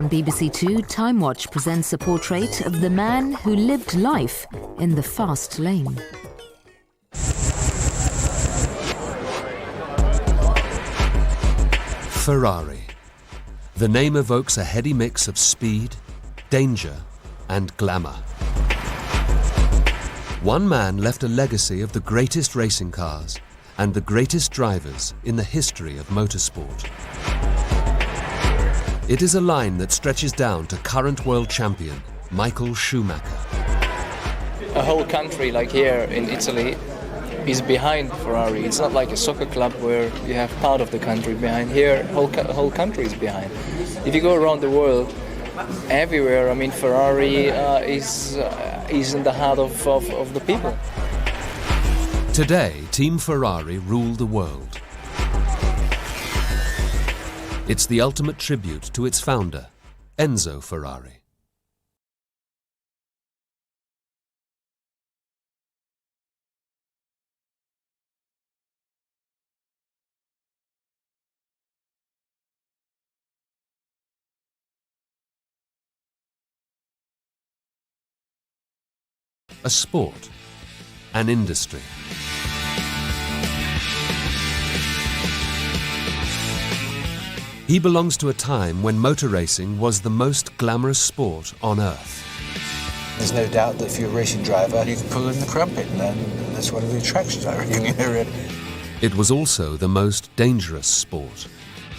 On BBC Two, Time Watch presents a portrait of the man who lived life in the fast lane. Ferrari. The name evokes a heady mix of speed, danger, and glamour. One man left a legacy of the greatest racing cars and the greatest drivers in the history of motorsport. It is a line that stretches down to current world champion Michael Schumacher. A whole country, like here in Italy, is behind Ferrari. It's not like a soccer club where you have part of the country behind. Here, whole country is behind. If you go around the world, everywhere, I mean, Ferrari is in the heart of the people. Today, Team Ferrari rule the world. It's the ultimate tribute to its founder, Enzo Ferrari. A sport, an industry. He belongs to a time when motor racing was the most glamorous sport on earth. There's no doubt that if you're a racing driver, you can pull in the crumpet, and that's one of the attractions, I reckon, really. It was also the most dangerous sport.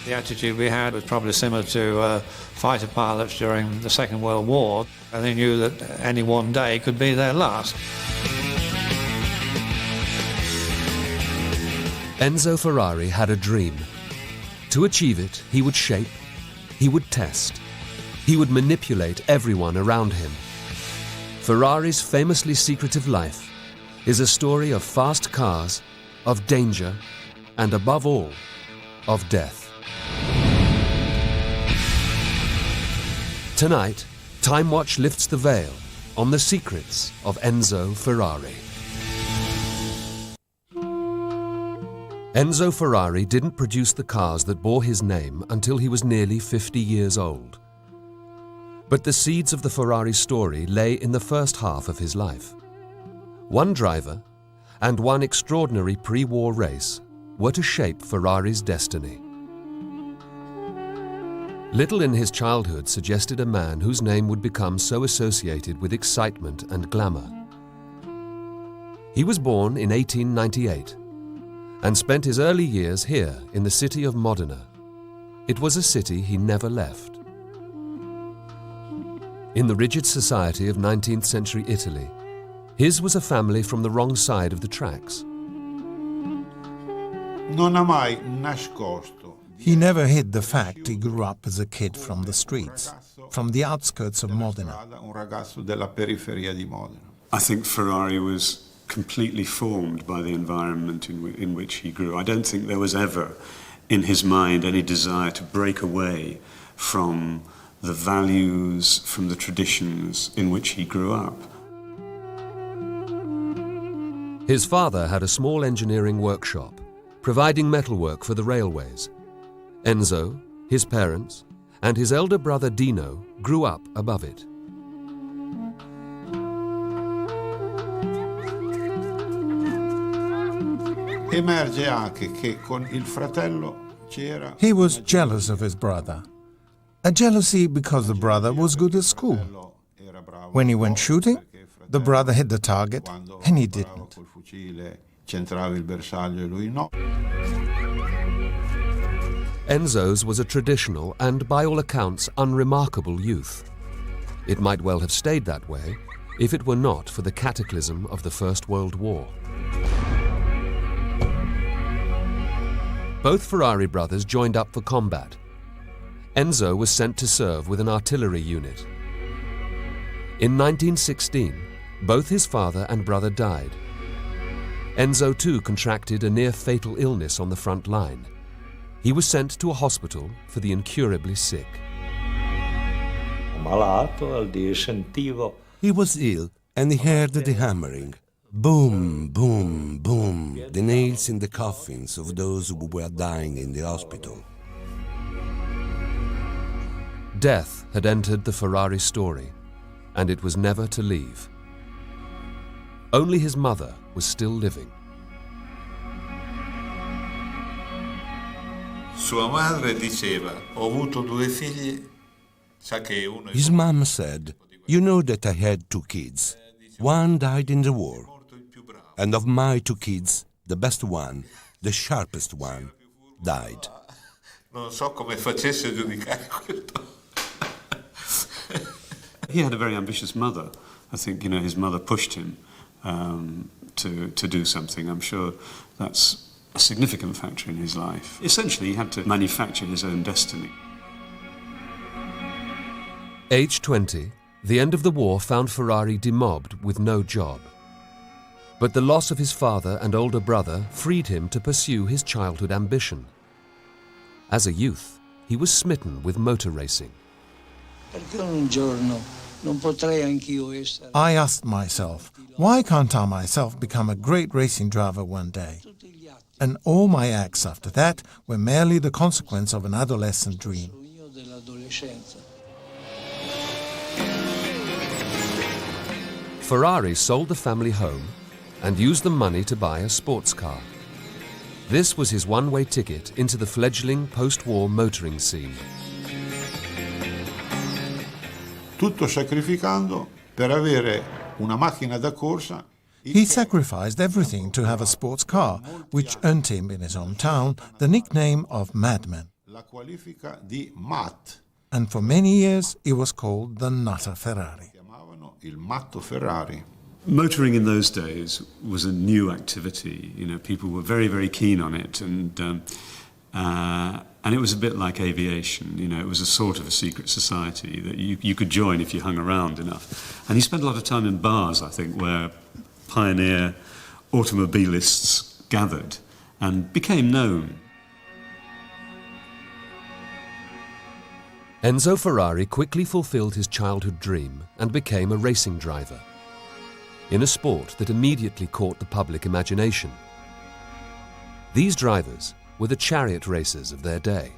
The attitude we had was probably similar to fighter pilots during the Second World War, and they knew that any one day could be their last. Enzo Ferrari had a dream. To achieve it, he would shape, he would test, he would manipulate everyone around him. Ferrari's famously secretive life is a story of fast cars, of danger, and above all, of death. Tonight, Time Watch lifts the veil on the secrets of Enzo Ferrari. Enzo Ferrari didn't produce the cars that bore his name until he was nearly 50 years old. But the seeds of the Ferrari story lay in the first half of his life. One driver and one extraordinary pre-war race were to shape Ferrari's destiny. Little in his childhood suggested a man whose name would become so associated with excitement and glamour. He was born in 1898 and spent his early years here in the city of Modena. It was a city he never left. In the rigid society of 19th century Italy, his was a family from the wrong side of the tracks. He never hid the fact he grew up as a kid from the streets, from the outskirts of Modena. I think Ferrari was completely formed by the environment in which he grew. I don't think there was ever in his mind any desire to break away from the values, from the traditions in which he grew up. His father had a small engineering workshop, providing metalwork for the railways. Enzo, his parents, and his elder brother Dino grew up above it. He was jealous of his brother. A jealousy because the brother was good at school. When he went shooting, the brother hit the target and he didn't. Enzo's was a traditional and, by all accounts, unremarkable youth. It might well have stayed that way if it were not for the cataclysm of the First World War. Both Ferrari brothers joined up for combat. Enzo was sent to serve with an artillery unit. In 1916, both his father and brother died. Enzo too contracted a near-fatal illness on the front line. He was sent to a hospital for the incurably sick. He was ill and he heard the hammering. Boom, boom, boom, the nails in the coffins of those who were dying in the hospital. Death had entered the Ferrari story, and it was never to leave. Only his mother was still living. Sua madre diceva, ho avuto due figli, sa che uno... His mom said, "You know that I had two kids. One died in the war. And of my two kids, the best one, the sharpest one, died." Non so come facesse a giudicare questo. He had a very ambitious mother. I think, his mother pushed him to do something. I'm sure that's a significant factor in his life. Essentially, he had to manufacture his own destiny. Age 20, the end of the war found Ferrari demobbed with no job. But the loss of his father and older brother freed him to pursue his childhood ambition. As a youth, he was smitten with motor racing. I asked myself, why can't I myself become a great racing driver one day? And all my acts after that were merely the consequence of an adolescent dream. Ferrari sold the family home and used the money to buy a sports car. This was his one-way ticket into the fledgling post-war motoring scene. Tutto sacrificando per avere una macchina da corsa. He sacrificed everything to have a sports car, which earned him in his hometown the nickname of Madman. La qualifica di Matt. And for many years he was called the Nutter Ferrari. Chiamavano il matto Ferrari. Motoring in those days was a new activity. People were very, very keen on it, and it was a bit like aviation. It was a sort of a secret society that you could join if you hung around enough. And he spent a lot of time in bars, I think, where pioneer automobilists gathered and became known. Enzo Ferrari quickly fulfilled his childhood dream and became a racing driver, in a sport that immediately caught the public imagination. These drivers were the chariot racers of their day.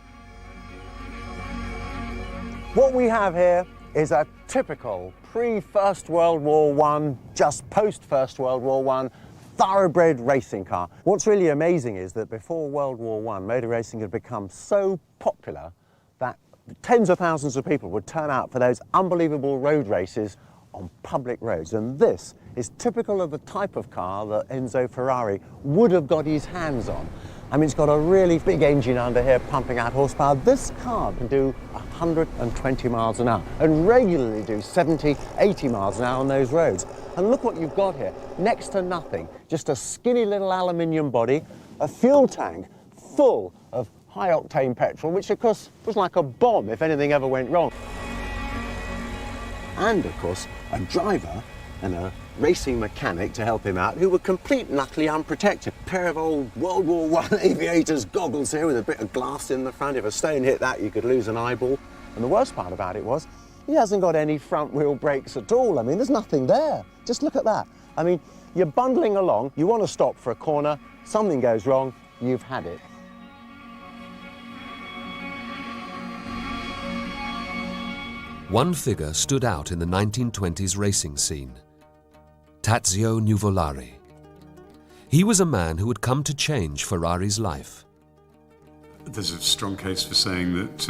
What we have here is a typical pre-First World War I, just post-First World War I, thoroughbred racing car. What's really amazing is that before World War I, motor racing had become so popular that tens of thousands of people would turn out for those unbelievable road races on public roads. And this is typical of the type of car that Enzo Ferrari would have got his hands on. I mean, it's got a really big engine under here pumping out horsepower. This car can do 120 miles an hour and regularly do 70, 80 miles an hour on those roads. And look what you've got here. Next to nothing, just a skinny little aluminium body, a fuel tank full of high-octane petrol, which of course was like a bomb if anything ever went wrong. And of course, a driver and a racing mechanic to help him out who were complete and utterly unprotected. A pair of old World War I aviators goggles here with a bit of glass in the front. If a stone hit that, you could lose an eyeball. And the worst part about it was, he hasn't got any front wheel brakes at all. I mean, there's nothing there. Just look at that. I mean, you're bundling along, you want to stop for a corner, something goes wrong, you've had it. One figure stood out in the 1920s racing scene: Tazio Nuvolari. He was a man who had come to change Ferrari's life. There's a strong case for saying that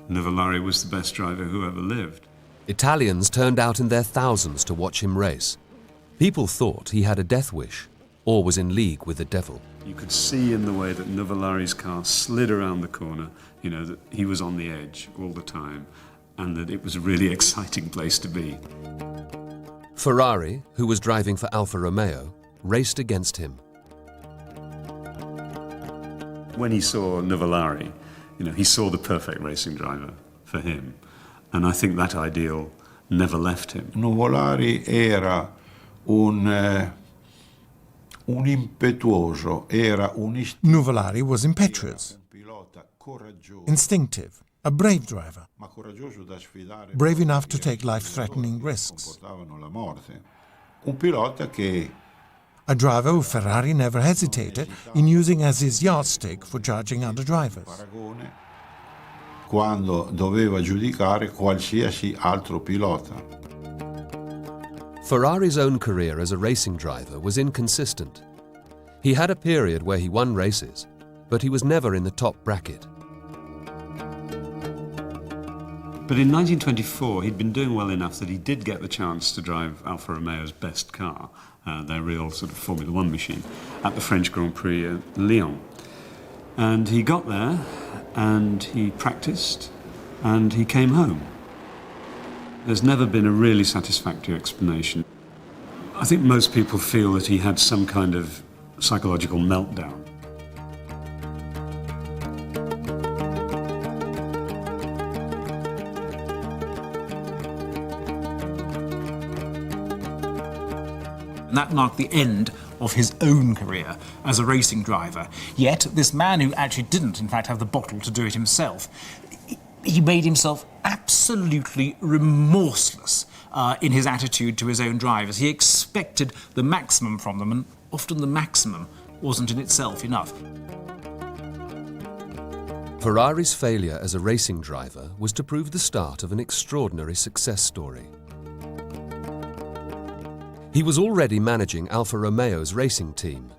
Nuvolari was the best driver who ever lived. Italians turned out in their thousands to watch him race. People thought he had a death wish or was in league with the devil. You could see in the way that Nuvolari's car slid around the corner, that he was on the edge all the time, and that it was a really exciting place to be. Ferrari, who was driving for Alfa Romeo, raced against him. When he saw Nuvolari, he saw the perfect racing driver for him. And I think that ideal never left him. Nuvolari era un impetuoso, era Nuvolari was impetuous, instinctive, a brave driver, brave enough to take life-threatening risks. Un pilota che A driver who Ferrari never hesitated in using as his yardstick for judging other drivers. quando doveva giudicare qualsiasi altro pilota. Ferrari's own career as a racing driver was inconsistent. He had a period where he won races, but he was never in the top bracket. But in 1924, he'd been doing well enough that he did get the chance to drive Alfa Romeo's best car, their real sort of Formula One machine, at the French Grand Prix at Lyon. And he got there, and he practiced, and he came home. There's never been a really satisfactory explanation. I think most people feel that he had some kind of psychological meltdown. And that marked the end of his own career as a racing driver. Yet, this man who actually didn't, in fact, have the bottle to do it himself, he made himself absolutely remorseless in his attitude to his own drivers. He expected the maximum from them, and often the maximum wasn't in itself enough. Ferrari's failure as a racing driver was to prove the start of an extraordinary success story. He was already managing Alfa Romeo's racing team.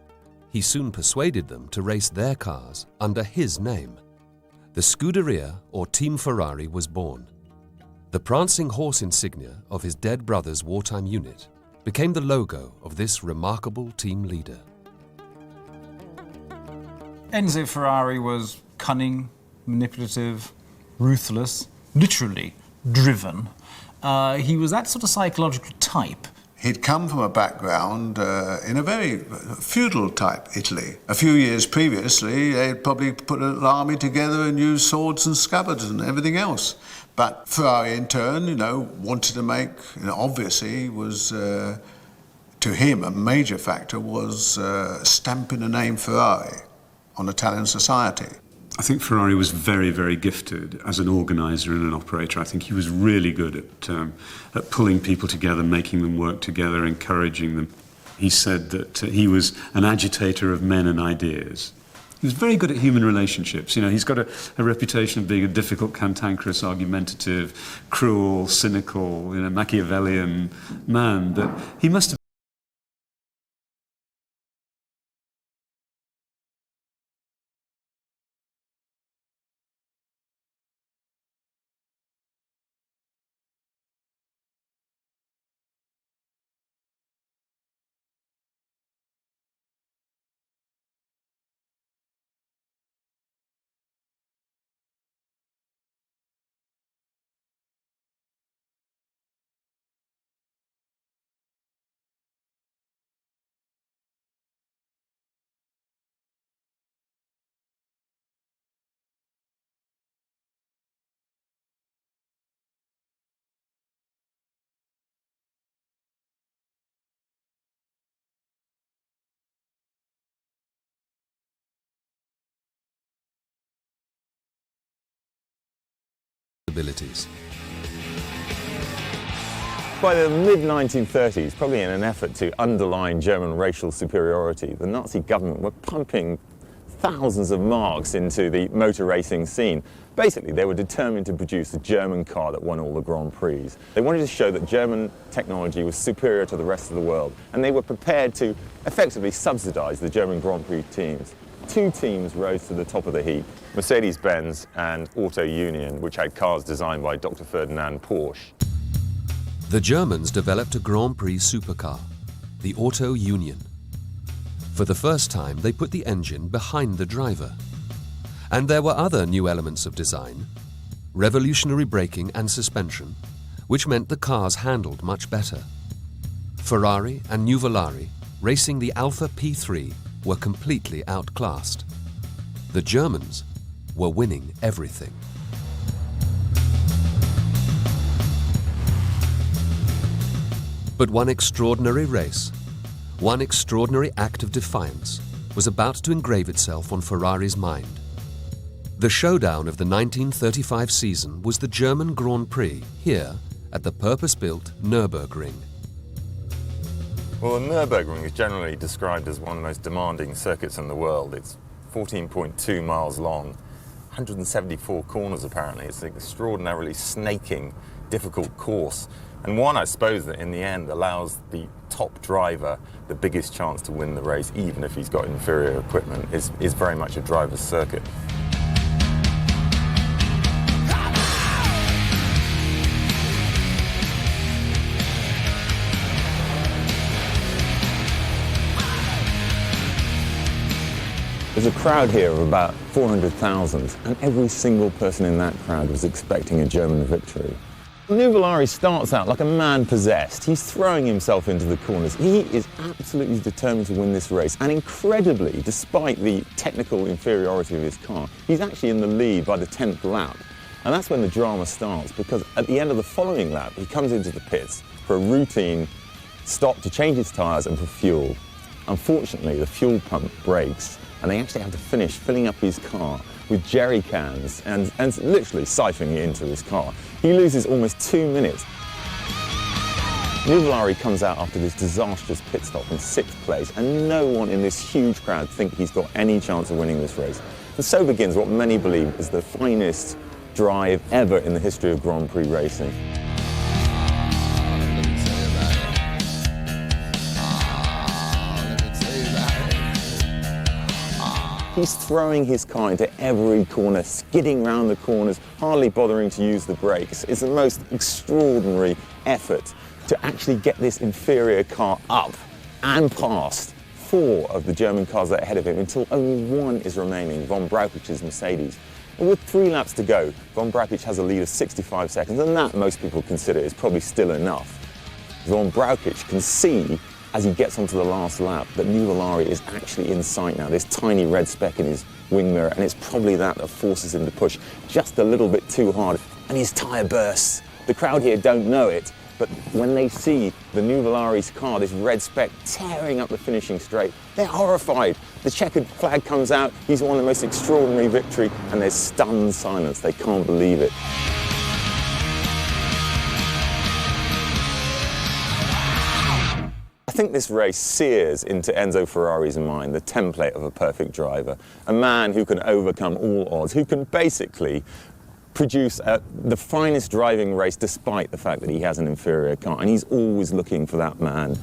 He soon persuaded them to race their cars under his name. The Scuderia, or Team Ferrari, was born. The prancing horse insignia of his dead brother's wartime unit became the logo of this remarkable team leader. Enzo Ferrari was cunning, manipulative, ruthless, literally driven. He was that sort of psychological type. He'd come from a background in a very feudal type Italy. A few years previously, they'd probably put an army together and used swords and scabbards and everything else. But Ferrari, in turn, wanted to make, obviously, was, to him, a major factor was stamping the name Ferrari on Italian society. I think Ferrari was very, very gifted as an organizer and an operator. I think he was really good at pulling people together, making them work together, encouraging them. He said that he was an agitator of men and ideas. He was very good at human relationships. He's got a reputation of being a difficult, cantankerous, argumentative, cruel, cynical, Machiavellian man, but he must have abilities. By the mid-1930s, probably in an effort to underline German racial superiority, the Nazi government were pumping thousands of marks into the motor racing scene. Basically, they were determined to produce a German car that won all the Grand Prix. They wanted to show that German technology was superior to the rest of the world, and they were prepared to effectively subsidize the German Grand Prix teams. Two teams rose to the top of the heap, Mercedes-Benz and Auto Union, which had cars designed by Dr. Ferdinand Porsche. The Germans developed a Grand Prix supercar, the Auto Union. For the first time, they put the engine behind the driver. And there were other new elements of design: revolutionary braking and suspension, which meant the cars handled much better. Ferrari and Nuvolari, racing the Alfa P3, were completely outclassed. The Germans were winning everything. But one extraordinary race, one extraordinary act of defiance, was about to engrave itself on Ferrari's mind. The showdown of the 1935 season was the German Grand Prix here at the purpose-built Nürburgring. Well, the Nürburgring is generally described as one of the most demanding circuits in the world. It's 14.2 miles long, 174 corners apparently. It's an extraordinarily snaking, difficult course. And one, I suppose, that in the end allows the top driver the biggest chance to win the race, even if he's got inferior equipment, is very much a driver's circuit. There's a crowd here of about 400,000, and every single person in that crowd was expecting a German victory. Nuvolari starts out like a man possessed. He's throwing himself into the corners. He is absolutely determined to win this race, and incredibly, despite the technical inferiority of his car, he's actually in the lead by the 10th lap. And that's when the drama starts, because at the end of the following lap, he comes into the pits for a routine stop to change his tyres and for fuel. Unfortunately, the fuel pump breaks, and they actually have to finish filling up his car with jerry cans and literally siphoning it into his car. He loses almost 2 minutes. Nuvolari comes out after this disastrous pit stop in 6th place, and no one in this huge crowd think he's got any chance of winning this race. And so begins what many believe is the finest drive ever in the history of Grand Prix racing. He's throwing his car into every corner, skidding round the corners, hardly bothering to use the brakes. It's the most extraordinary effort to actually get this inferior car up and past 4 of the German cars that are ahead of him until only 1 is remaining, Von Brauchich's Mercedes. And with 3 laps to go, Von Brauchich has a lead of 65 seconds, and that most people consider is probably still enough. Von Brauchich can see as he gets onto the last lap that Nuvolari is actually in sight now, this tiny red speck in his wing mirror, and it's probably that forces him to push just a little bit too hard, and his tyre bursts. The crowd here don't know it, but when they see the Nuvolari's car, this red speck tearing up the finishing straight, they're horrified. The checkered flag comes out, he's won the most extraordinary victory, and there's stunned silence. They can't believe it. I think this race sears into Enzo Ferrari's mind the template of a perfect driver, a man who can overcome all odds, who can basically produce the finest driving race despite the fact that he has an inferior car, and he's always looking for that man.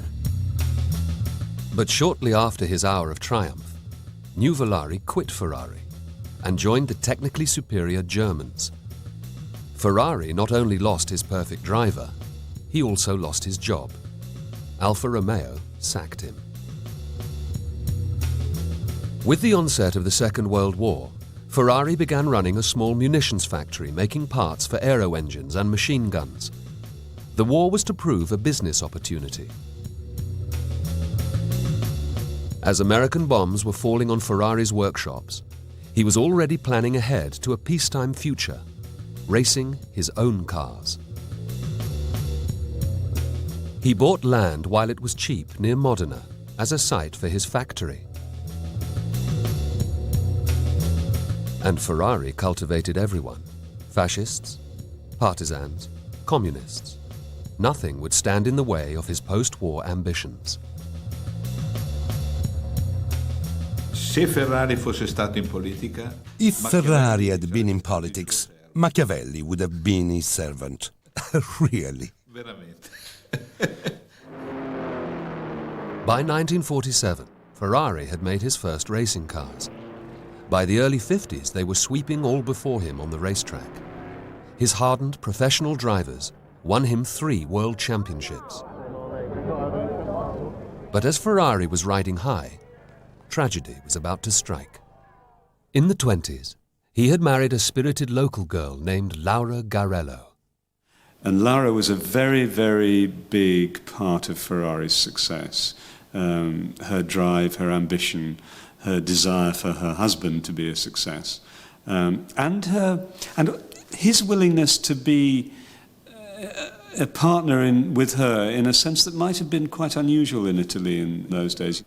But shortly after his hour of triumph, Nuvolari quit Ferrari and joined the technically superior Germans. Ferrari not only lost his perfect driver, he also lost his job. Alfa Romeo sacked him. With the onset of the Second World War, Ferrari began running a small munitions factory making parts for aero engines and machine guns. The war was to prove a business opportunity. As American bombs were falling on Ferrari's workshops, he was already planning ahead to a peacetime future, racing his own cars. He bought land while it was cheap near Modena as a site for his factory. And Ferrari cultivated everyone, fascists, partisans, communists. Nothing would stand in the way of his post-war ambitions. If Ferrari had been in politics, Machiavelli would have been his servant. Really. By 1947, Ferrari had made his first racing cars. By the early 50s, they were sweeping all before him on the racetrack. His hardened professional drivers won him 3 world championships. But as Ferrari was riding high, tragedy was about to strike. In the 20s, he had married a spirited local girl named Laura Garello. And Laura was a very, very big part of Ferrari's success. Her drive, her ambition, her desire for her husband to be a success, and his willingness to be a partner with her in a sense that might have been quite unusual in Italy in those days.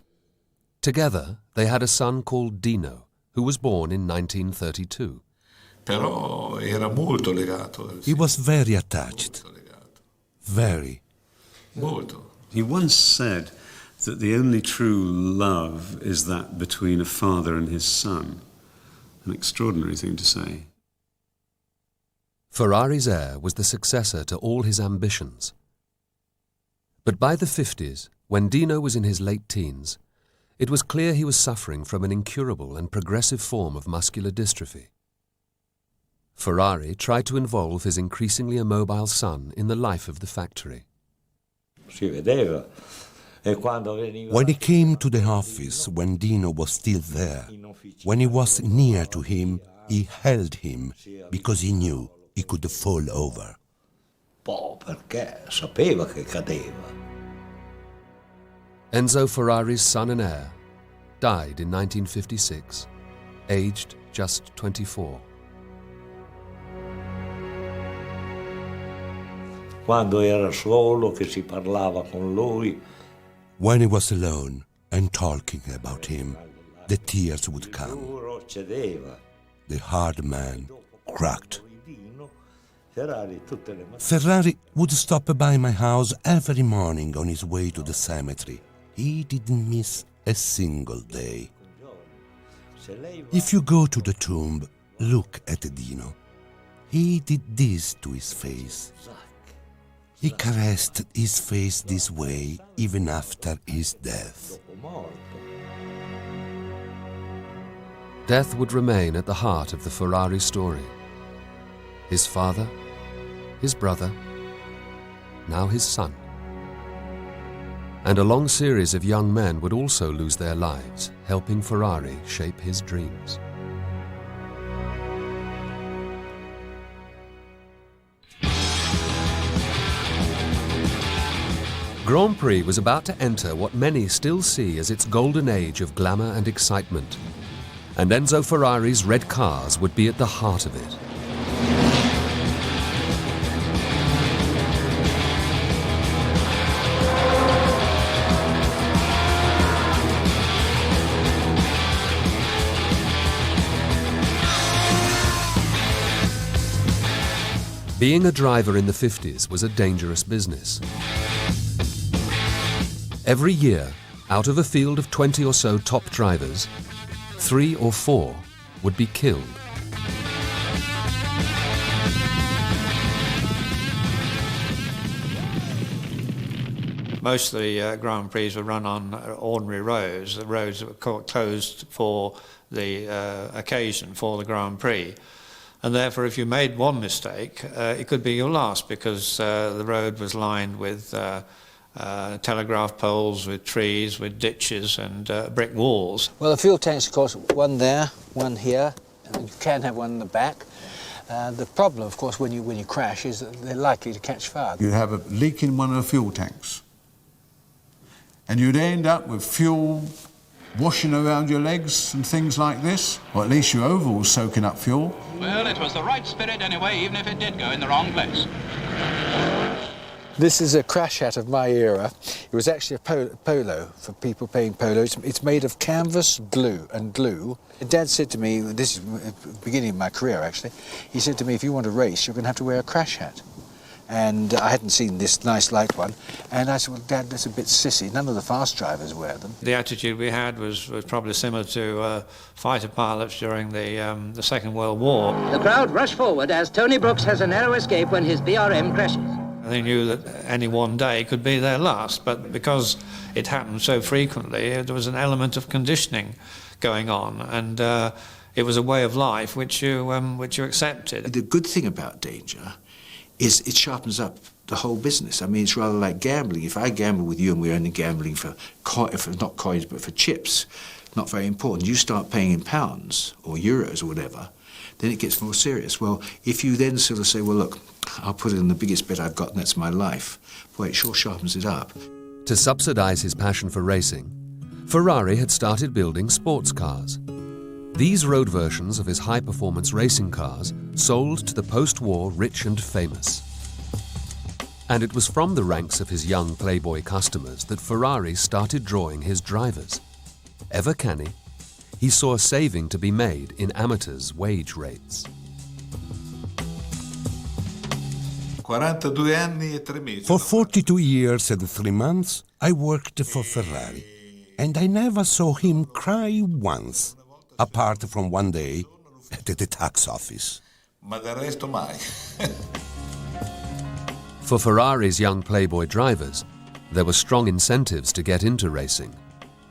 Together, they had a son called Dino, who was born in 1932. He was very attached. Very. He once said that the only true love is that between a father and his son. an extraordinary thing to say. Ferrari's heir was the successor to all his ambitions. But by the 50s, when Dino was in his late teens, it was clear he was suffering from an incurable and progressive form of muscular dystrophy. Ferrari tried to involve his increasingly immobile son in the life of the factory. When he came to the office, when Dino was still there, when he was near to him, he held him because he knew he could fall over. Enzo Ferrari's son and heir died in 1956, aged just 24. When he was alone and talking about him, the tears would come. The hard man cracked. Ferrari would stop by my house every morning on his way to the cemetery. He didn't miss a single day. If you go to the tomb, look at Dino. He did this to his face. He caressed his face this way even after his death. Death would remain at the heart of the Ferrari story. His father, his brother, now his son. And a long series of young men would also lose their lives, helping Ferrari shape his dreams. Grand Prix was about to enter what many still see as its golden age of glamour and excitement. And Enzo Ferrari's red cars would be at the heart of it. Being a driver in the 50s was a dangerous business. Every year, out of a field of 20 or so top drivers, 3 or 4 would be killed. Most of the Grand Prix were run on ordinary roads, the roads that were closed for the occasion, for the Grand Prix. And therefore, if you made one mistake, it could be your last, because the road was lined with telegraph poles, with trees, with ditches and brick walls. Well, the fuel tanks, of course, one there, one here, and you can have one in the back. The problem, of course, when you crash is that they're likely to catch fire. You have a leak in one of the fuel tanks, and you'd end up with fuel washing around your legs and things like this, or at least your overalls soaking up fuel. Well, it was the right spirit anyway, even if it did go in the wrong place. This is a crash hat of my era. It was actually a polo for people playing polo. It's made of canvas, glue, and glue. Dad said to me, this is the beginning of my career actually, he said to me, if you want to race, you're going to have to wear a crash hat. And I hadn't seen this nice light one. And I said, well, Dad, that's a bit sissy. None of the fast drivers wear them. The attitude we had was probably similar to fighter pilots during the Second World War. The crowd rushed forward as Tony Brooks has a narrow escape when his BRM crashes. They knew that any one day could be their last, but because it happened so frequently, there was an element of conditioning going on, and it was a way of life which you accepted. The good thing about danger is it sharpens up the whole business. I mean, it's rather like gambling. If I gamble with you and we're only gambling for not coins but for chips, not very important. You start paying in pounds or euros or whatever, then it gets more serious. Well, if you then sort of say, well, look, I'll put it in the biggest bet I've got, and that's my life, boy, it sure sharpens it up. To subsidize his passion for racing, Ferrari had started building sports cars. These road versions of his high-performance racing cars sold to the post-war rich and famous. And it was from the ranks of his young playboy customers that Ferrari started drawing his drivers. Ever canny, he saw a saving to be made in amateurs' wage rates. For 42 years and 3 months, I worked for Ferrari, and I never saw him cry once, apart from one day at the tax office. Ma del resto mai. For Ferrari's young playboy drivers, there were strong incentives to get into racing,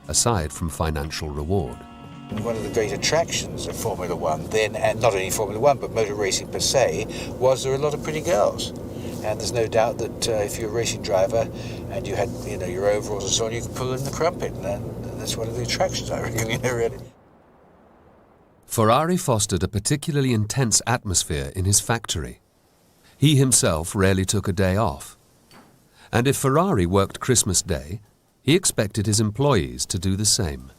aside from financial reward. One of the great attractions of Formula One then, and not only Formula One, but motor racing per se, was there were a lot of pretty girls. And there's no doubt that if you're a racing driver and you had, your overalls and so on, you could pull in the crumpet, and that's one of the attractions, I reckon, really. Ferrari fostered a particularly intense atmosphere in his factory. He himself rarely took a day off. And if Ferrari worked Christmas Day, he expected his employees to do the same.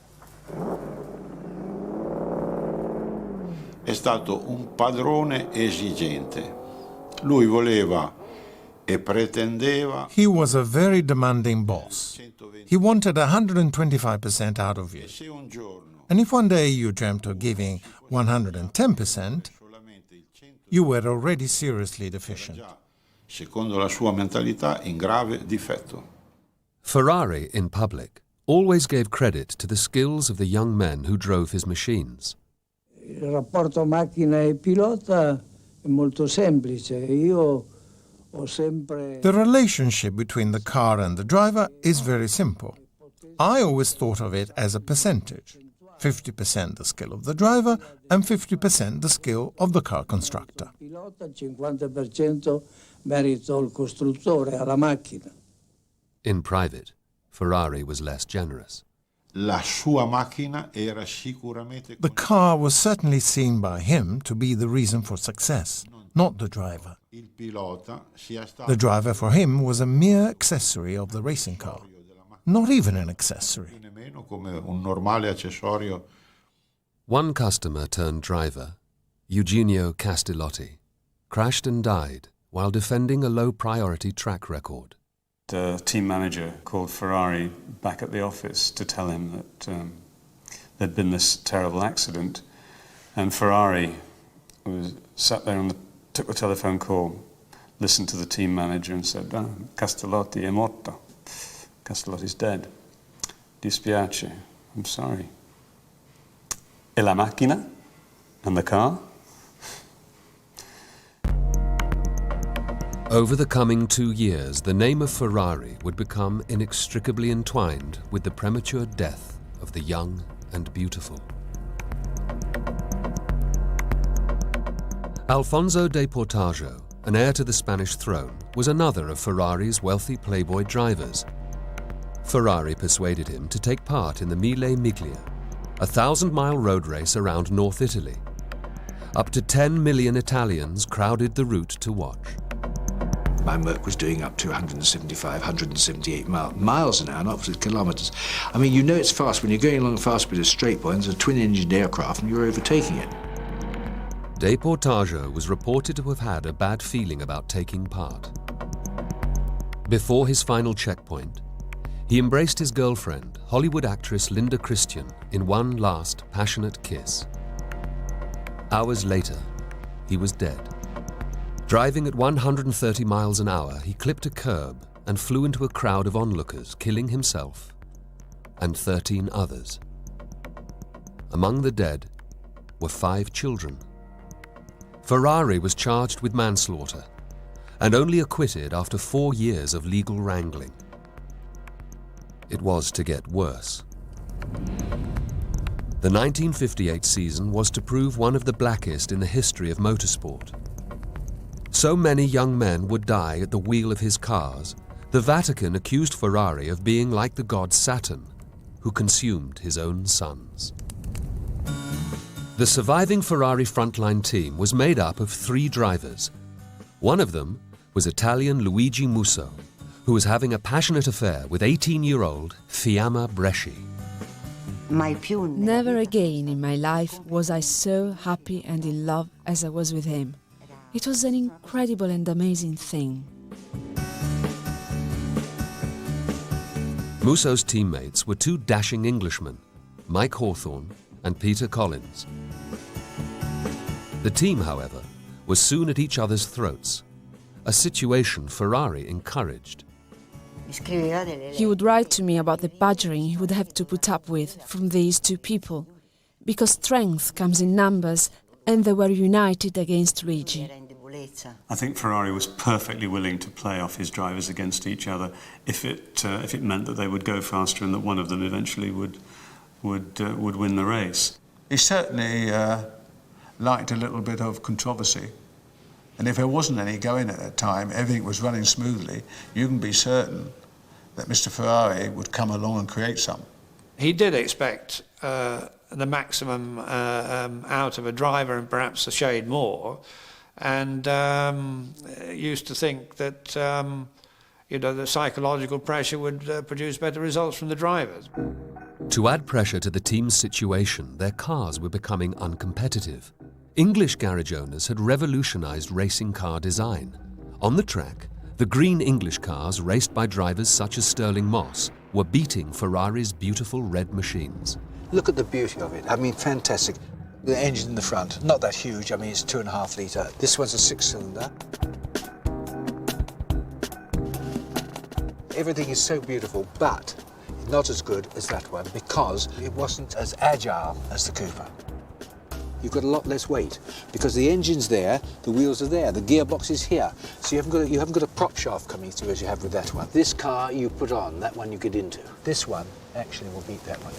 È stato un padrone esigente. Lui voleva e pretendeva. He was a very demanding boss. He wanted 125% out of you. And if one day you dreamt of giving 110%, you were already seriously deficient. Secondo la sua mentalità, in grave difetto. Ferrari, in public, always gave credit to the skills of the young men who drove his machines. Il rapporto macchina e pilota è molto semplice. Io ho sempre... The relationship between the car and the driver is very simple. I always thought of it as a percentage. 50% the skill of the driver and 50% the skill of the car constructor. Pilota, 50% merito il costruttore, alla macchina. In private, Ferrari was less generous. La sua macchina era sicuramente... The car was certainly seen by him to be the reason for success, not the driver. Il pilota sia stato... The driver for him was a mere accessory of the racing car, not even an accessory. Nemmeno come un normale accessorio. One customer turned driver, Eugenio Castellotti, crashed and died while defending a low-priority track record. The team manager called Ferrari back at the office to tell him that there'd been this terrible accident, and Ferrari sat there and took the telephone call, listened to the team manager and said, Castellotti è morto. Castellotti's dead. Dispiace, I'm sorry. E la macchina? And the car? Over the coming 2 years, the name of Ferrari would become inextricably entwined with the premature death of the young and beautiful. Alfonso de Portaggio, an heir to the Spanish throne, was another of Ferrari's wealthy playboy drivers. Ferrari persuaded him to take part in the Mille Miglia, a 1,000-mile road race around North Italy. Up to 10 million Italians crowded the route to watch. My Merc was doing up to 175, 178 miles an hour, not kilometres. I mean, it's fast when you're going along fast with a straight point. There's a twin-engined aircraft and you're overtaking it. De Portaggio was reported to have had a bad feeling about taking part. Before his final checkpoint, he embraced his girlfriend, Hollywood actress Linda Christian, in one last passionate kiss. Hours later, he was dead. Driving at 130 miles an hour, he clipped a curb and flew into a crowd of onlookers, killing himself and 13 others. Among the dead were 5 children. Ferrari was charged with manslaughter and only acquitted after 4 years of legal wrangling. It was to get worse. The 1958 season was to prove one of the blackest in the history of motorsport. So many young men would die at the wheel of his cars, the Vatican accused Ferrari of being like the god Saturn, who consumed his own sons. The surviving Ferrari frontline team was made up of 3 drivers. One of them was Italian Luigi Musso, who was having a passionate affair with 18-year-old Fiamma Bresci. Never again in my life was I so happy and in love as I was with him. It was an incredible and amazing thing. Musso's teammates were 2 dashing Englishmen, Mike Hawthorne and Peter Collins. The team, however, was soon at each other's throats, a situation Ferrari encouraged. He would write to me about the badgering he would have to put up with from these 2 people, because strength comes in numbers and they were united against Luigi. I think Ferrari was perfectly willing to play off his drivers against each other if it meant that they would go faster and that one of them eventually would win the race. He certainly liked a little bit of controversy. And if there wasn't any going at that time, everything was running smoothly, you can be certain that Mr. Ferrari would come along and create some. He did expect the maximum out of a driver and perhaps a shade more, and used to think that the psychological pressure would produce better results from the drivers. To add pressure to the team's situation, their cars were becoming uncompetitive. English garage owners had revolutionized racing car design. On the track, the green English cars, raced by drivers such as Stirling Moss, were beating Ferrari's beautiful red machines. Look at the beauty of it. I mean, fantastic. The engine in the front, not that huge. I mean, it's 2.5 litre. This one's a 6-cylinder. Everything is so beautiful, but not as good as that one because it wasn't as agile as the Cooper. You've got a lot less weight because the engine's there, the wheels are there, the gearbox is here. So you haven't got a prop shaft coming through as you have with that one. This car you put on, that one you get into. This one actually will beat that one.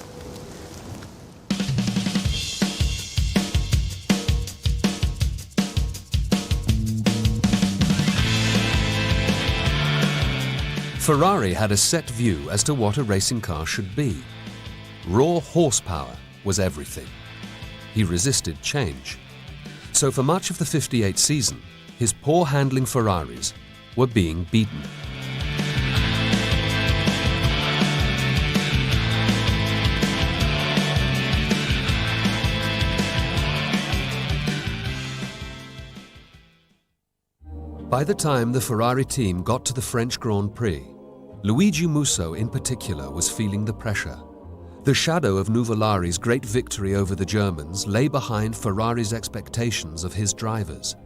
Ferrari had a set view as to what a racing car should be. Raw horsepower was everything. He resisted change. So for much of the '58 season, his poor handling Ferraris were being beaten. By the time the Ferrari team got to the French Grand Prix, Luigi Musso in particular was feeling the pressure. The shadow of Nuvolari's great victory over the Germans lay behind Ferrari's expectations of his drivers.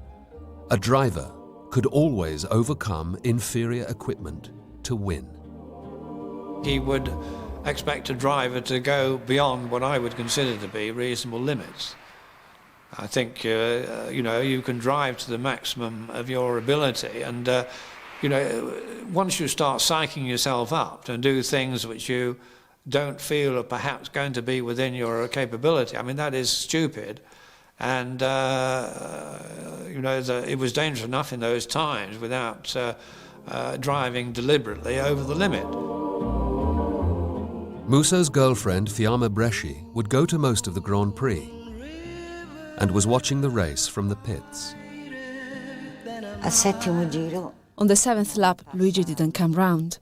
A driver could always overcome inferior equipment to win. He would expect a driver to go beyond what I would consider to be reasonable limits. I think, you can drive to the maximum of your ability and, once you start psyching yourself up and do things which you don't feel are perhaps going to be within your capability, I mean, that is stupid. And, it was dangerous enough in those times without driving deliberately over the limit. Musso's girlfriend, Fiamma Bresci, would go to most of the Grand Prix and was watching the race from the pits. On the 7th lap, Luigi didn't come round.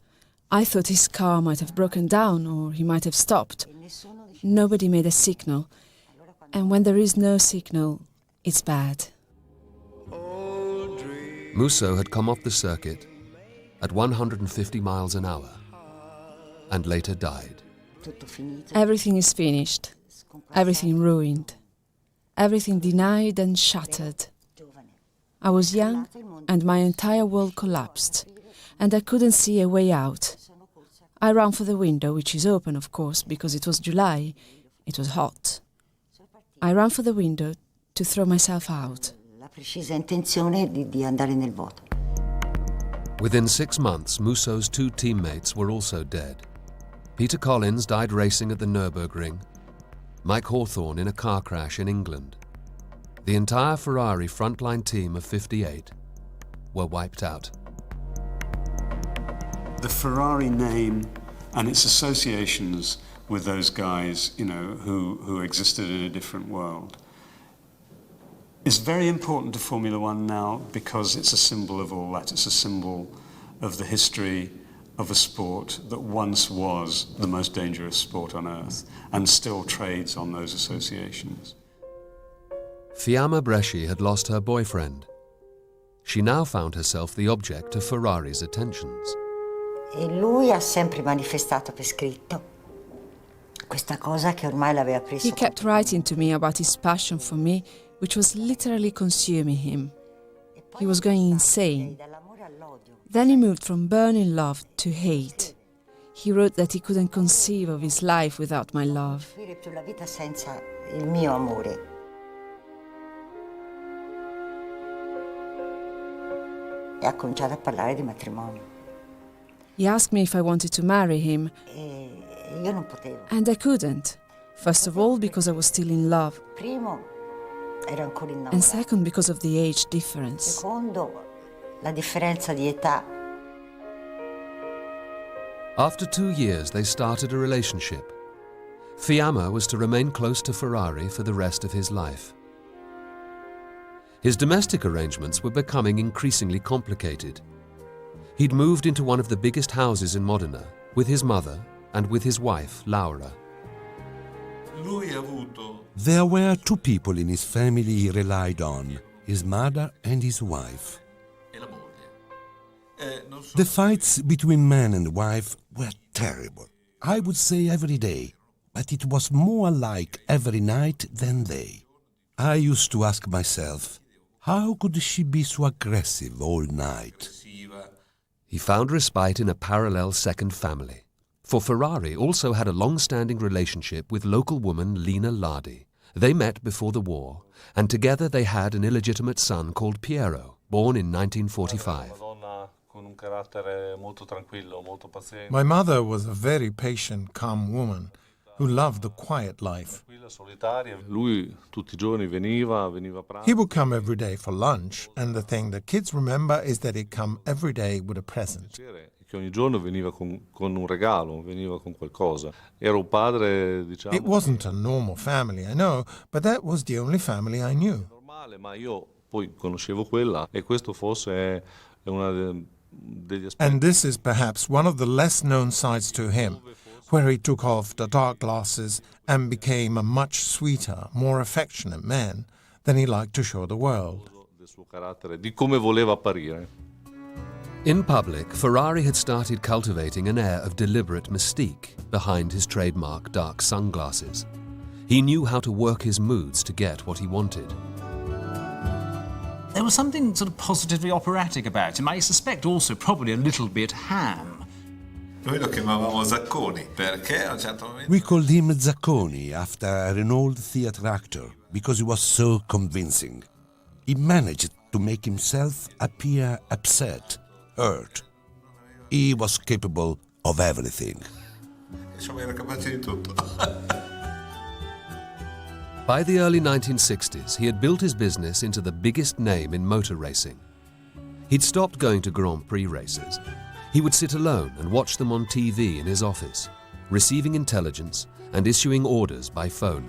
I thought his car might have broken down or he might have stopped. Nobody made a signal. And when there is no signal, it's bad. Musso had come off the circuit at 150 miles an hour and later died. Everything is finished. Everything ruined. Everything denied and shattered. I was young and my entire world collapsed, and I couldn't see a way out. I ran for the window, which is open, of course, because it was July. It was hot. I ran for the window to throw myself out. Within 6 months, Musso's 2 teammates were also dead. Peter Collins died racing at the Nürburgring, Mike Hawthorne in a car crash in England. The entire Ferrari frontline team of '58 were wiped out. The Ferrari name and its associations with those guys, who existed in a different world, is very important to Formula One now because it's a symbol of all that. It's a symbol of the history of a sport that once was the most dangerous sport on earth and still trades on those associations. Fiamma Bresci had lost her boyfriend. She now found herself the object of Ferrari's attentions. E lui ha sempre manifestato per scritto questa cosa che ormai l'aveva preso. He kept writing to me about his passion for me, which was literally consuming him. He was going insane. Then he moved from burning love to hate. He wrote that he couldn't conceive of his life without my love. e ha cominciato a parlare di matrimonio. He asked me if I wanted to marry him, E io non potevo. and I couldn't. First of all, because I was still in love, Primo, ero ancora and innamorata. second, because of the age difference. Secondo, la differenza di età. After 2 years, they started a relationship. Fiamma was to remain close to Ferrari for the rest of his life. His domestic arrangements were becoming increasingly complicated. He'd moved into one of the biggest houses in Modena with his mother and with his wife, Laura. There were two people in his family he relied on, his mother and his wife. The fights between man and wife were terrible. I would say every day, but it was more like every night than day. I used to ask myself, how could she be so aggressive all night? He found respite in a parallel second family. For Ferrari also had a long-standing relationship with local woman Lina Lardi. They met before the war, and together they had an illegitimate son called Piero, born in 1945. My mother was a very patient, calm woman who loved the quiet life. He would come every day for lunch, and the thing the kids remember is that he'd come every day with a present. It wasn't a normal family, I know, but that was the only family I knew. And this is perhaps one of the less-known sides to him, where he took off the dark glasses and became a much sweeter, more affectionate man than he liked to show the world. In public, Ferrari had started cultivating an air of deliberate mystique behind his trademark dark sunglasses. He knew how to work his moods to get what he wanted. There was something sort of positively operatic about him. I suspect also probably a little bit ham. We called him Zacconi after an old theatre actor because he was so convincing. He managed to make himself appear upset, hurt. He was capable of everything. By the early 1960s, he had built his business into the biggest name in motor racing. He'd stopped going to Grand Prix races. He would sit alone and watch them on TV in his office, receiving intelligence and issuing orders by phone.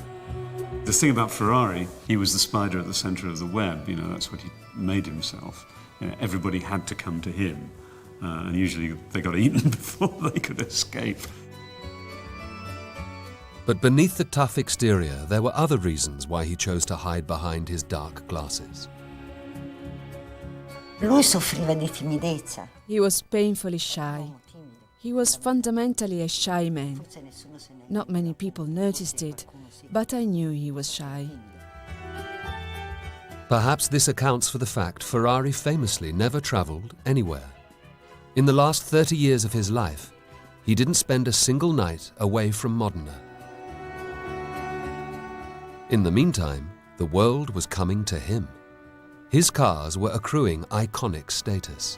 The thing about Ferrari, he was the spider at the centre of the web, you know, that's what he made himself. You know, everybody had to come to him, and usually they got eaten before they could escape. But beneath the tough exterior, there were other reasons why he chose to hide behind his dark glasses. Lui soffriva di timidezza. He was painfully shy. He was fundamentally a shy man. Not many people noticed it, but I knew he was shy. Perhaps this accounts for the fact Ferrari famously never travelled anywhere. In the last 30 years of his life, he didn't spend a single night away from Modena. In the meantime, the world was coming to him. His cars were accruing iconic status.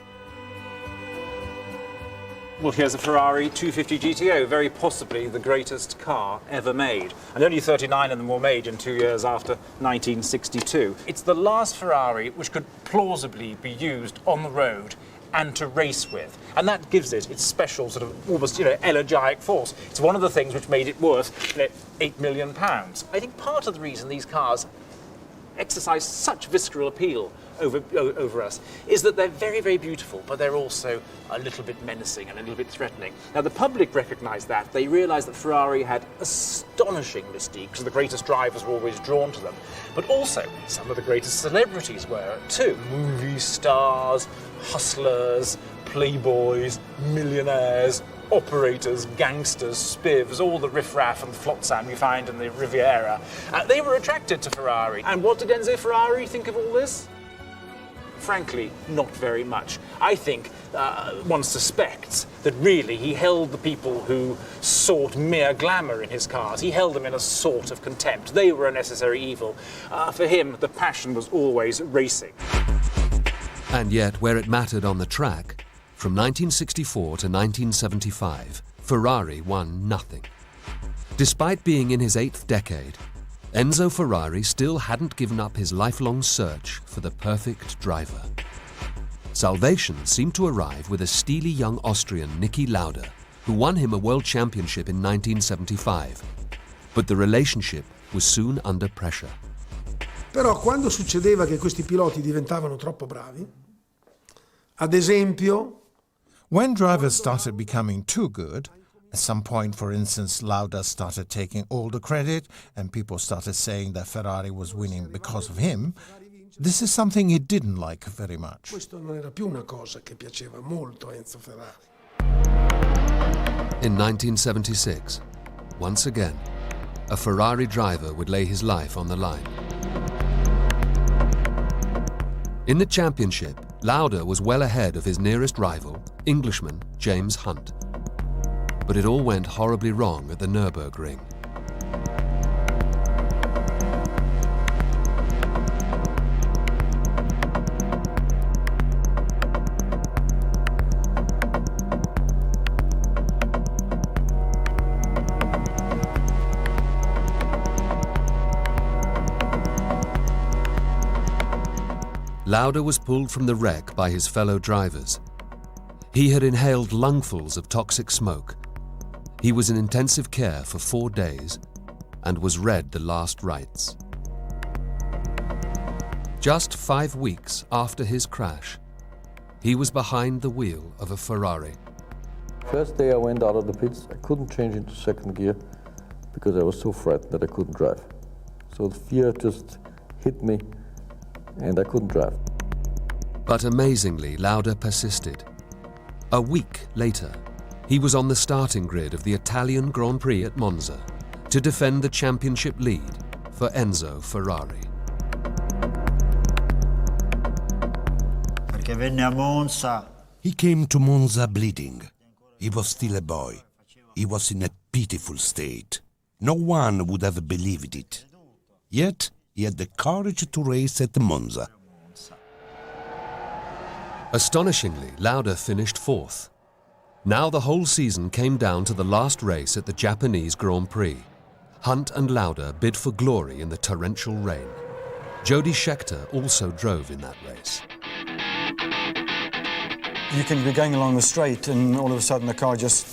Well, here's a Ferrari 250 GTO, very possibly the greatest car ever made. And only 39 of them were made in 2 years after 1962. It's the last Ferrari which could plausibly be used on the road and to race with. And that gives it its special sort of almost, elegiac force. It's one of the things which made it worth £8 million. I think part of the reason these cars exercise such visceral appeal over us is that they're very, very beautiful, but they're also a little bit menacing and a little bit threatening. Now, the public recognise that. They realise that Ferrari had astonishing mystique, because the greatest drivers were always drawn to them. But also, some of the greatest celebrities were too. Movie stars, hustlers, playboys, millionaires, operators, gangsters, spivs, all the riffraff and flotsam you find in the Riviera. They were attracted to Ferrari. And what did Enzo Ferrari think of all this? Frankly, not very much. I think one suspects that really he held the people who sought mere glamour in his cars, he held them in a sort of contempt. They were a necessary evil. For him, the passion was always racing. And yet, where it mattered on the track, from 1964 to 1975, Ferrari won nothing. Despite being in his 8th decade, Enzo Ferrari still hadn't given up his lifelong search for the perfect driver. Salvation seemed to arrive with a steely young Austrian, Niki Lauda, who won him a world championship in 1975. But the relationship was soon under pressure. Però quando succedeva che questi piloti diventavano troppo bravi, ad esempio, when drivers started becoming too good, at some point, for instance, Lauda started taking all the credit and people started saying that Ferrari was winning because of him, this is something he didn't like very much. Questo non era più una cosa che piaceva molto a Enzo Ferrari. In 1976, once again, a Ferrari driver would lay his life on the line. In the championship, Lauda was well ahead of his nearest rival, Englishman James Hunt. But it all went horribly wrong at the Nürburgring. Lauda was pulled from the wreck by his fellow drivers. He had inhaled lungfuls of toxic smoke. He was in intensive care for 4 days and was read the last rites. Just 5 weeks after his crash, he was behind the wheel of a Ferrari. First day I went out of the pits, I couldn't change into second gear because I was so frightened that I couldn't drive. So the fear just hit me and I couldn't drive. But amazingly, Lauda persisted. A week later, he was on the starting grid of the Italian Grand Prix at Monza to defend the championship lead for Enzo Ferrari. He came to Monza bleeding. He was still a boy. He was in a pitiful state. No one would have believed it. Yet, he had the courage to race at Monza. Astonishingly, Lauda finished 4th. Now the whole season came down to the last race at the Japanese Grand Prix. Hunt and Lauda bid for glory in the torrential rain. Jody Scheckter also drove in that race. You can be going along the straight and all of a sudden the car just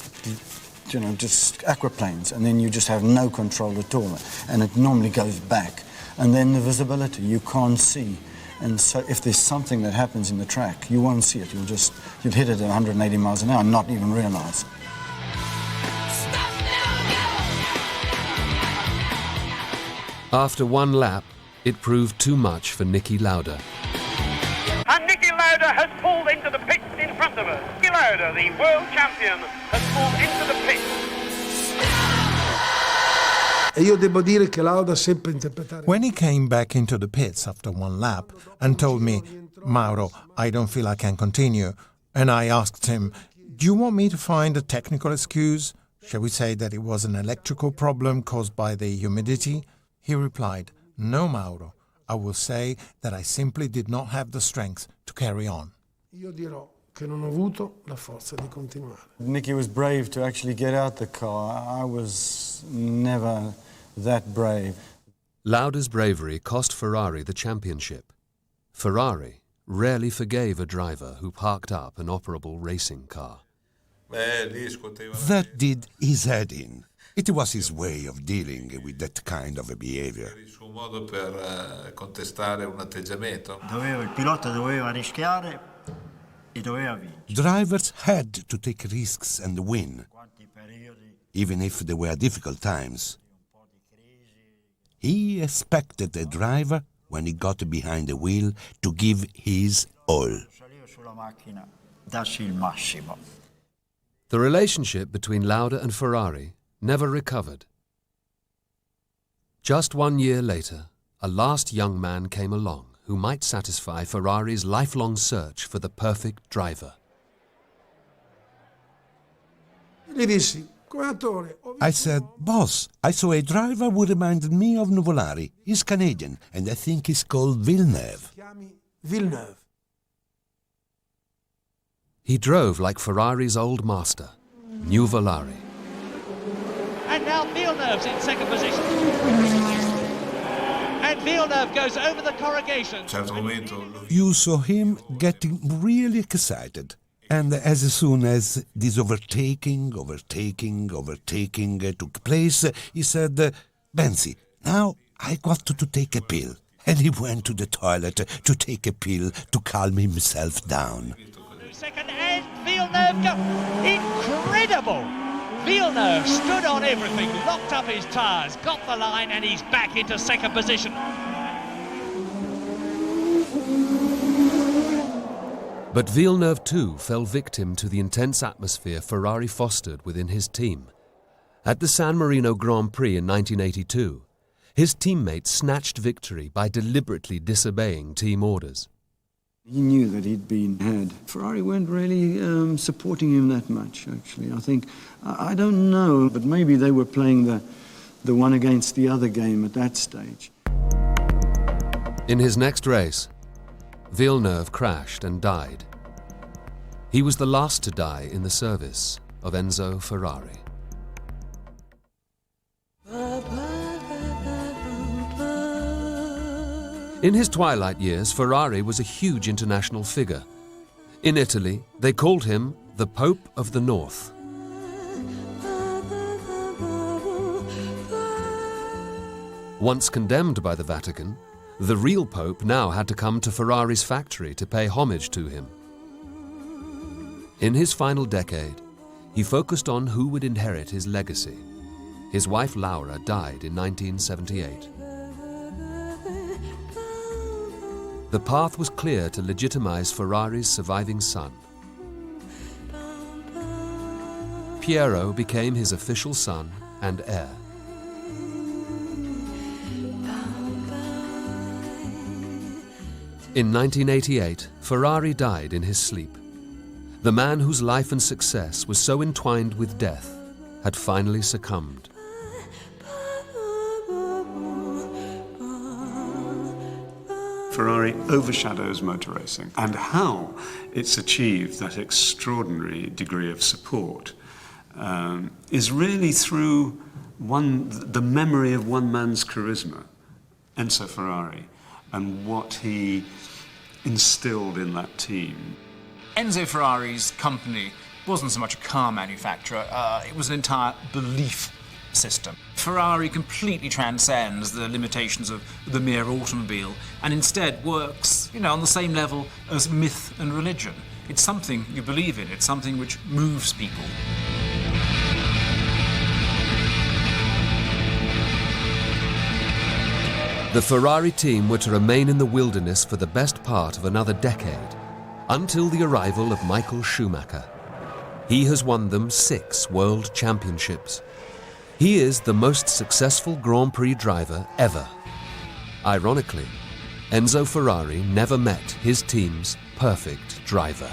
aquaplanes, and then you just have no control at all, and it normally goes back. And then the visibility, you can't see. And so if there's something that happens in the track, you won't see it. You'll hit it at 180 miles an hour and not even realize. After 1 lap, it proved too much for Niki Lauda. And Niki Lauda has pulled into the pits in front of us. Niki Lauda, the world champion, has pulled into the pits. E io devo dire che Lauda sempre interpretare. When he came back into the pits after 1 lap and told me, Mauro, I don't feel I can continue, and I asked him, do you want me to find a technical excuse? Shall we say that it was an electrical problem caused by the humidity? He replied, no, Mauro, I will say that I simply did not have the strength to carry on. Io dirò che non ho avuto la forza di continuare. Niki was brave to actually get out the car. I was never that brave. Lauda's bravery cost Ferrari the championship. Ferrari rarely forgave a driver who parked up an operable racing car. That did his head in. It was his way of dealing with that kind of a behavior. Il suo modo per contestare un atteggiamento. Il pilota doveva rischiare e doveva vincere. Drivers had to take risks and win, even if there were difficult times. He expected a driver, when he got behind the wheel, to give his all. The relationship between Lauda and Ferrari never recovered. Just 1 year later, a last young man came along who might satisfy Ferrari's lifelong search for the perfect driver. Gli dissi, I said, boss, I saw a driver who reminded me of Nuvolari. He's Canadian, and I think he's called Villeneuve. Villeneuve. He drove like Ferrari's old master, New Volare. And now Villeneuve's in second position. And Villeneuve goes over the corrugation. You saw him getting really excited. And as soon as this overtaking took place, he said, Benzi, now I got to take a pill. And he went to the toilet to take a pill to calm himself down. Second, and Villeneuve go. Incredible! Villeneuve stood on everything, locked up his tyres, got the line, and he's back into second position. But Villeneuve too fell victim to the intense atmosphere Ferrari fostered within his team. At the San Marino Grand Prix in 1982, his teammates snatched victory by deliberately disobeying team orders. He knew that he'd been had. Ferrari weren't really supporting him that much, actually. I think, I don't know, but maybe they were playing the one against the other game at that stage. In his next race, Villeneuve crashed and died. He was the last to die in the service of Enzo Ferrari. In his twilight years, Ferrari was a huge international figure. In Italy, they called him the Pope of the North. Once condemned by the Vatican, the real Pope now had to come to Ferrari's factory to pay homage to him. In his final decade, he focused on who would inherit his legacy. His wife Laura died in 1978. The path was clear to legitimize Ferrari's surviving son. Piero became his official son and heir. In 1988, Ferrari died in his sleep. The man whose life and success was so entwined with death had finally succumbed. Ferrari overshadows motor racing, and how it's achieved that extraordinary degree of support is really through the memory of one man's charisma, Enzo Ferrari, and what he instilled in that team. Enzo Ferrari's company wasn't so much a car manufacturer, it was an entire belief system. Ferrari completely transcends the limitations of the mere automobile and instead works, on the same level as myth and religion. It's something you believe in, it's something which moves people. The Ferrari team were to remain in the wilderness for the best part of another decade, until the arrival of Michael Schumacher. He has won them 6 world championships. He is the most successful Grand Prix driver ever. Ironically, Enzo Ferrari never met his team's perfect driver.